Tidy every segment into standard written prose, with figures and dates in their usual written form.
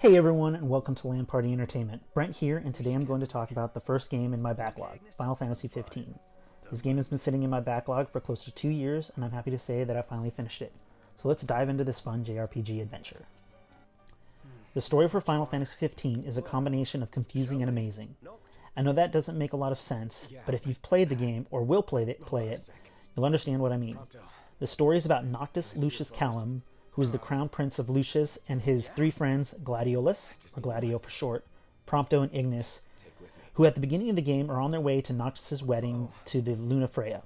Hey everyone, and welcome to LAN Party Entertainment. Brent here, and today I'm going to talk about the first game in my backlog, Final Fantasy 15. This game has been sitting in my backlog for close to 2 years, and I'm happy to say that I finally finished it. So let's dive into this fun JRPG adventure. The story for Final Fantasy 15 is a combination of confusing and amazing. I know that doesn't make a lot of sense, but if you've played the game, or will play it, you'll understand what I mean. The story is about Noctis Lucius Callum, who is the crown prince of Lucius, and his 3 friends, Gladiolus, or Gladio for short, Prompto, and Ignis, who at the beginning of the game are on their way to Noctis' wedding to the Lunafreya,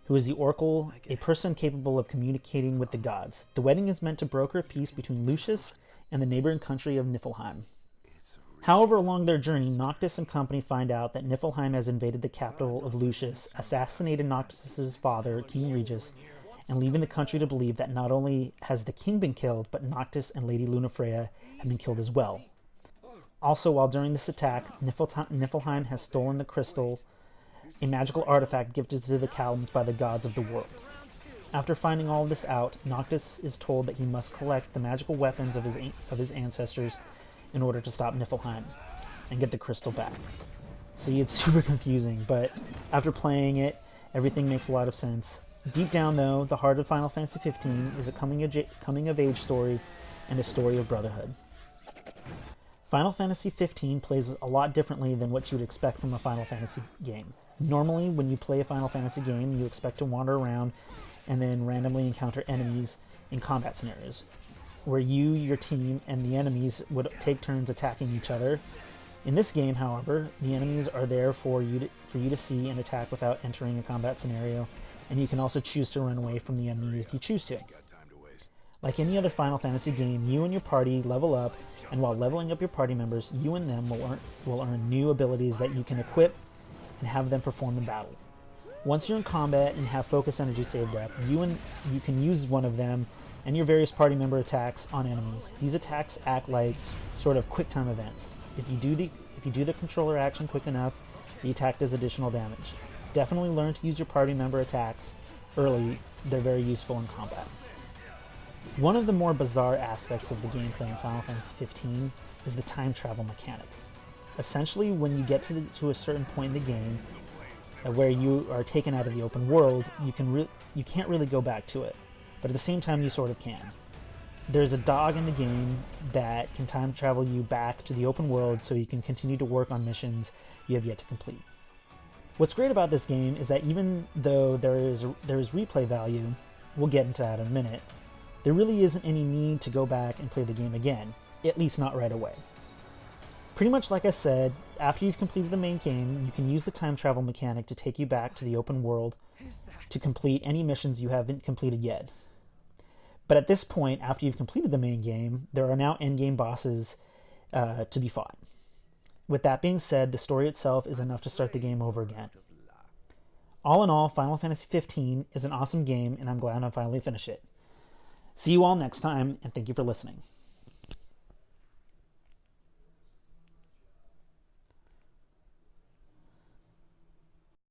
who is the Oracle, a person capable of communicating with the gods. The wedding is meant to broker peace between Lucius and the neighboring country of Niflheim. However, along their journey, Noctis and company find out that Niflheim has invaded the capital of Lucius, assassinated Noctis' father, King Regis, and leaving the country to believe that not only has the king been killed, but Noctis and Lady Lunafreya have been killed as well. Also, while during this attack, Niflheim has stolen the crystal, a magical artifact gifted to the Callums by the gods of the world. After finding all of this out, Noctis is told that he must collect the magical weapons of his ancestors in order to stop Niflheim and get the crystal back. See, it's super confusing, but after playing it, everything makes a lot of sense. Deep down, though, the heart of Final Fantasy 15 is a coming-of-age story and a story of brotherhood. Final Fantasy 15 plays a lot differently than what you would expect from a Final Fantasy game. Normally, when you play a Final Fantasy game, you expect to wander around and then randomly encounter enemies in combat scenarios, where you, your team, and the enemies would take turns attacking each other. In this game, however, the enemies are there for you to see and attack without entering a combat scenario, and you can also choose to run away from the enemy if you choose to. Like any other Final Fantasy game, you and your party level up, and while leveling up your party members, you and them will earn new abilities that you can equip and have them perform in battle. Once you're in combat and have focus energy saved up, you can use one of them and your various party member attacks on enemies. These attacks act like sort of quick time events. If you do the controller action quick enough, the attack does additional damage. Definitely learn to use your party member attacks early. They're very useful in combat. One of the more bizarre aspects of the gameplay in Final Fantasy 15 is the time travel mechanic. Essentially, when you get to a certain point in the game where you are taken out of the open world, you can't really go back to it, but at the same time you sort of can. There's a dog in the game that can time travel you back to the open world so you can continue to work on missions you have yet to complete. What's great about this game is that even though there is replay value, we'll get into that in a minute, there really isn't any need to go back and play the game again, at least not right away. Pretty much like I said, after you've completed the main game, you can use the time travel mechanic to take you back to the open world to complete any missions you haven't completed yet. But at this point, after you've completed the main game, there are now endgame bosses to be fought. With that being said, the story itself is enough to start the game over again. All in all, Final Fantasy 15 is an awesome game, and I'm glad I finally finished it. See you all next time, and thank you for listening.